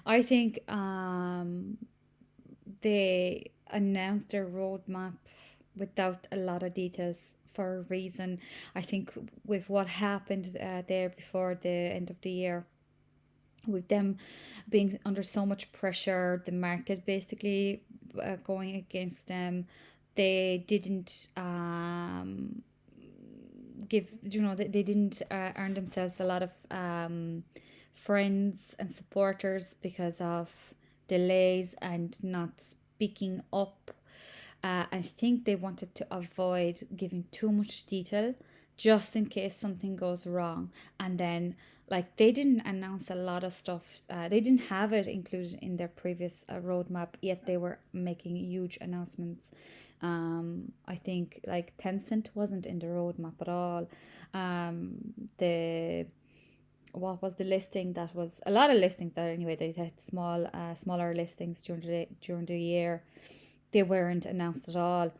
I think they announced their roadmap without a lot of details for a reason. I think with what happened there before the end of the year, with them being under so much pressure, the market basically going against them, they didn't give, they didn't earn themselves a lot of friends and supporters because of delays and not speaking up. I think they wanted to avoid giving too much detail just in case something goes wrong. And then, like, they didn't announce a lot of stuff. They didn't have it included in their previous roadmap, yet they were making huge announcements. I think like Tencent wasn't in the roadmap at all. The What was the listing? That was a lot of listings that anyway they had smaller listings during the year. They weren't announced at all.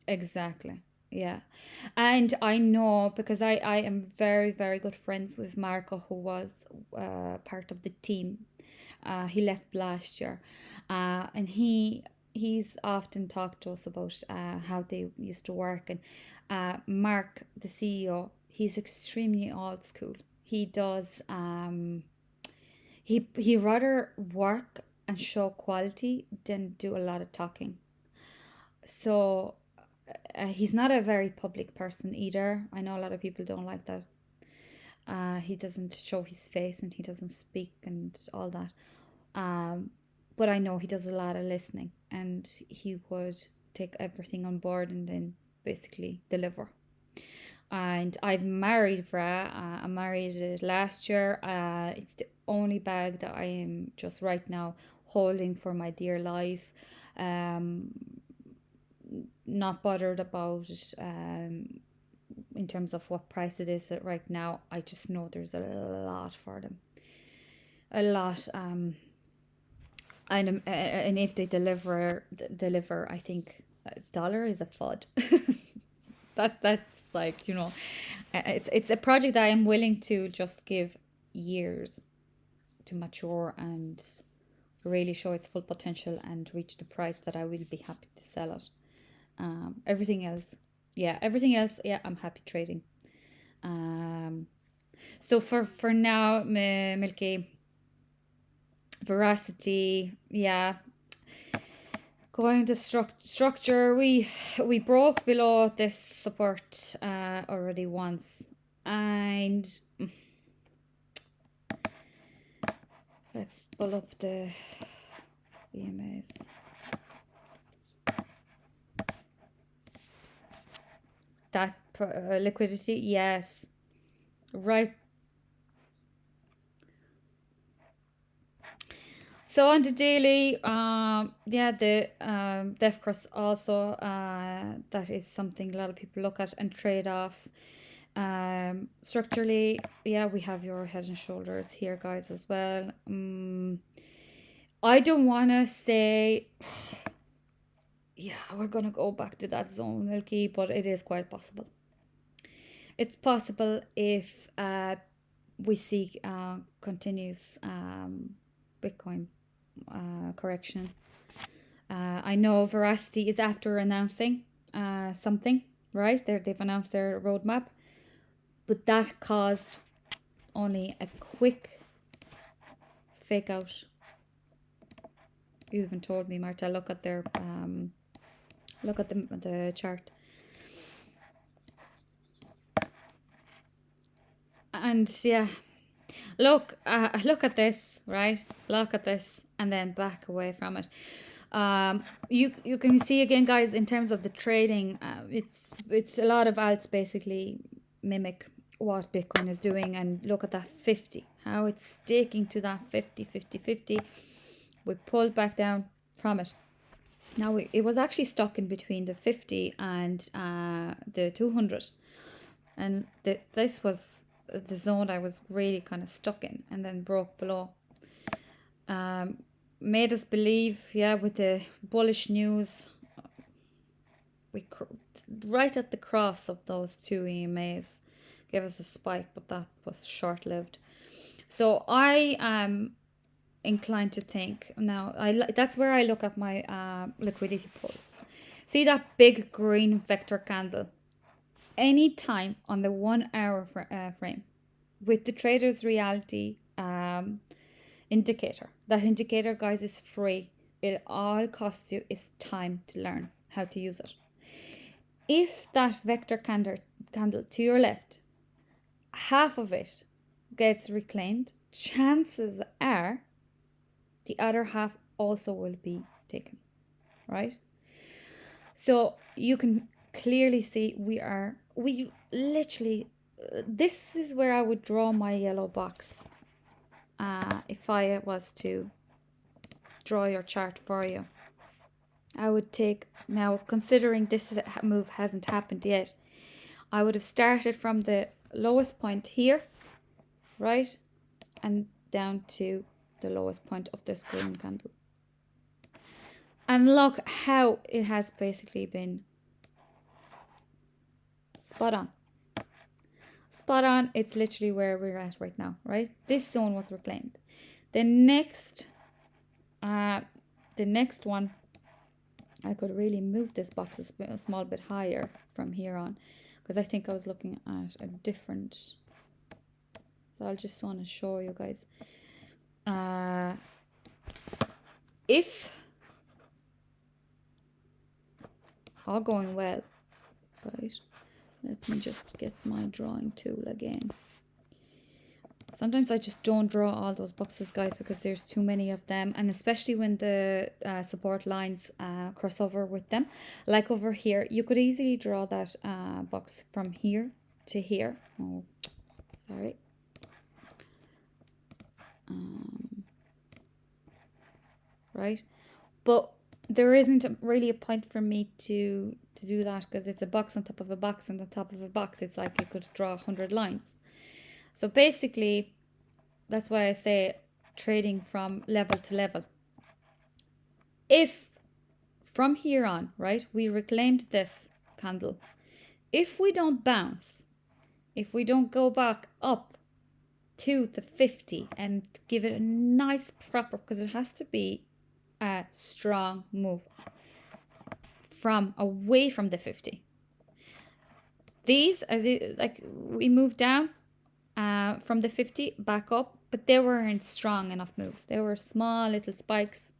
Exactly. Yeah. And I know because I am very, very good friends with Marco, who was part of the team. He left last year. And he's often talked to us about how they used to work. And Mark, the CEO, he's extremely old school. He does, he rather work and show quality than do a lot of talking. So he's not a very public person either. I know a lot of people don't like that. He doesn't show his face and he doesn't speak and all that. Um, but I know he does a lot of listening and he would take everything on board and then basically deliver. And I've married Vra. I married it last year. It's the only bag that I am just right now holding for my dear life. Um, Not bothered about it in terms of what price it is right now. I just know there's a lot for them, a lot. And if they deliver, I think a dollar is a fud. That's like, it's a project that I am willing to just give years to mature and really show its full potential and reach the price that I will be happy to sell it. Everything else, yeah, everything else, yeah, I'm happy trading. Um, so for now, Milky, veracity, yeah, going to structure, we broke below this support already once, and let's pull up the EMAs. That liquidity, yes, right. So on the daily, yeah, the def cross also, that is something a lot of people look at and trade off. Structurally, yeah, we have your head and shoulders here, guys, as well. I don't want to say, yeah, we're gonna go back to that zone, Milky, but it is quite possible. It's possible if we see continuous Bitcoin correction. I know Veracity is after announcing something, right? They've announced their roadmap, but that caused only a quick fake out. You even told me, Marta, look at their look at the chart. And yeah, look at this, right? Look at this, and then back away from it. You can see again, guys, in terms of the trading, it's a lot of alts basically mimic what Bitcoin is doing, and look at that 50, how it's sticking to that 50, 50, 50. We pulled back down from it. Now it was actually stuck in between the 50 and the 200, and this was the zone I was really kind of stuck in, and then broke below. made us believe, yeah, with the bullish news, we right at the cross of those two EMAs gave us a spike, but that was short lived. So I am inclined to think now. That's where I look at my liquidity pulse. See that big green vector candle? Anytime on the 1 hour frame with the trader's reality indicator. That indicator, guys, is free. It all costs you is time to learn how to use it. If that vector candle to your left, half of it gets reclaimed, chances are the other half also will be taken, right? So you can clearly see we literally, this is where I would draw my yellow box if I was to draw your chart for you. I would take, now considering this move hasn't happened yet, I would have started from the lowest point here, right, and down to the lowest point of this green candle. And look how it has basically been spot on. Spot on. It's literally where we're at right now, right? This zone was reclaimed. The next one, I could really move this box a small bit higher from here on, because I think I was looking at a different. So I'll just want to show you guys. If all going well, right? Let me just get my drawing tool again. Sometimes I just don't draw all those boxes, guys, because there's too many of them, and especially when the support lines cross over with them. Like over here, you could easily draw that box from here to here. Oh, sorry. Right, but there isn't really a point for me to do that, because it's a box on top of a box on the top of a box. It's like you could draw 100 lines. So basically, that's why I say trading from level to level. If from here on, right, we reclaimed this candle, if we don't bounce, if we don't go back up to the 50 and give it a nice proper, because it has to be a strong move from away from the 50. These, as it, like, we moved down from the 50 back up, but they weren't strong enough moves. They were small little spikes,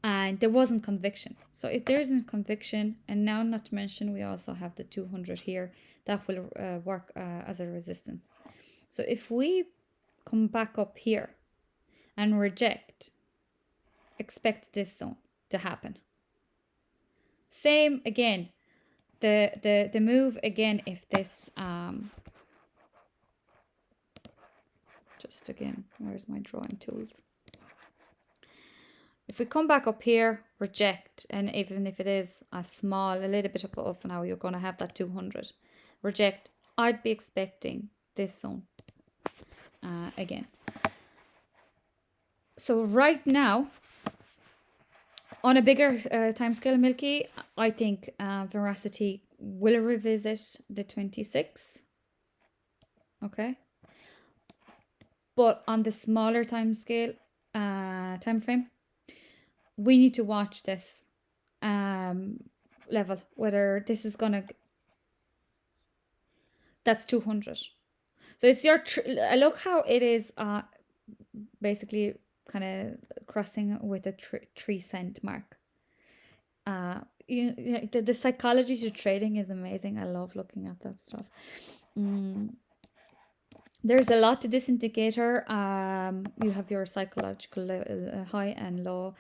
and there wasn't conviction. So if there isn't conviction, and now not to mention we also have the 200 here, that will work as a resistance. So if we come back up here and reject, expect this zone to happen. Same again, the move again, if this just again, where's my drawing tools? If we come back up here, reject, and even if it is a little bit above, now you're going to have that 200. Reject, I'd be expecting this zone again. So right now, on a bigger time scale, Milky, I think Veracity will revisit the 26. Okay. But on the smaller time scale, time frame, we need to watch this level, whether this is gonna, that's 200. So it's your look how it is basically kind of crossing with a 3 cent mark. The psychology to trading is amazing. I love looking at that stuff. There's a lot to this indicator. You have your psychological high and low.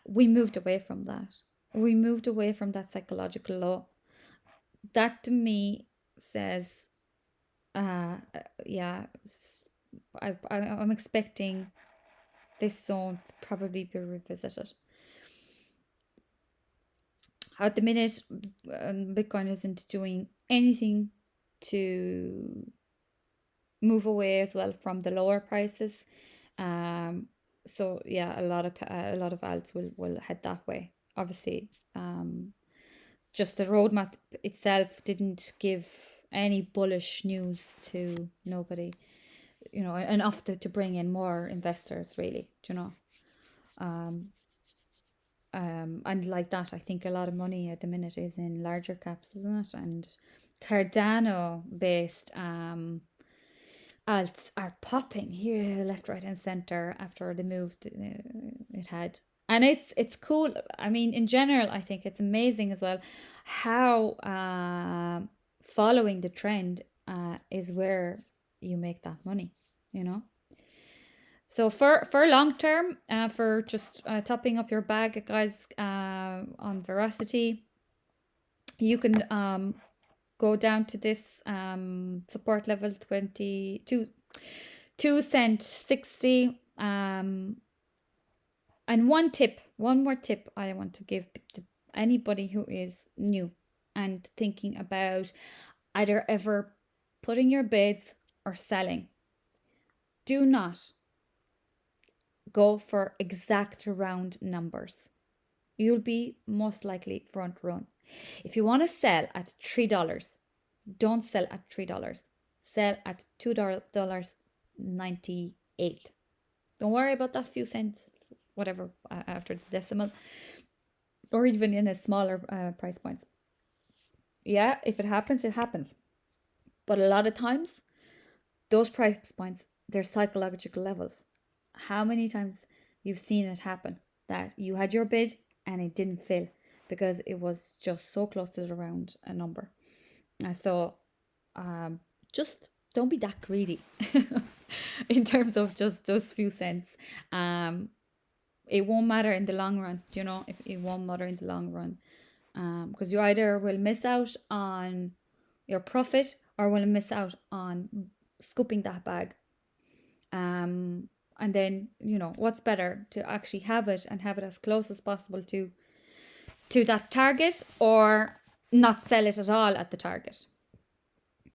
We moved away from that. We moved away from that psychological low. That to me says, yeah, I'm expecting this zone probably be revisited. At the minute, Bitcoin isn't doing anything to move away as well from the lower prices. So yeah, a lot of ads will head that way. Obviously, just the roadmap itself didn't give any bullish news to nobody, enough to bring in more investors, really, and like that, I think a lot of money at the minute is in larger caps, isn't it? And Cardano based alts are popping here, left, right, and center after the move it had. And it's cool. I mean, in general, I think it's amazing as well how following the trend is where you make that money, you know. So for long term, for just topping up your bag, guys, on Veracity, you can go down to this support level 22 2 cent 60. And one more tip I want to give to anybody who is new and thinking about either ever putting your bids or selling. Do not go for exact round numbers. You'll be most likely front run. If you want to sell at $3, don't sell at $3. Sell at $2.98. Don't worry about that few cents, whatever, after the decimal, or even in a smaller price points. Yeah, if it happens, it happens. But a lot of times, those price points, they're psychological levels. How many times you've seen it happen that you had your bid and it didn't fill because it was just so close to the round a number. So just don't be that greedy in terms of just those few cents. It won't matter in the long run, if it won't matter in the long run, because you either will miss out on your profit or will miss out on scooping that bag. And then, what's better, to actually have it and have it as close as possible to that target, or not sell it at all at the target.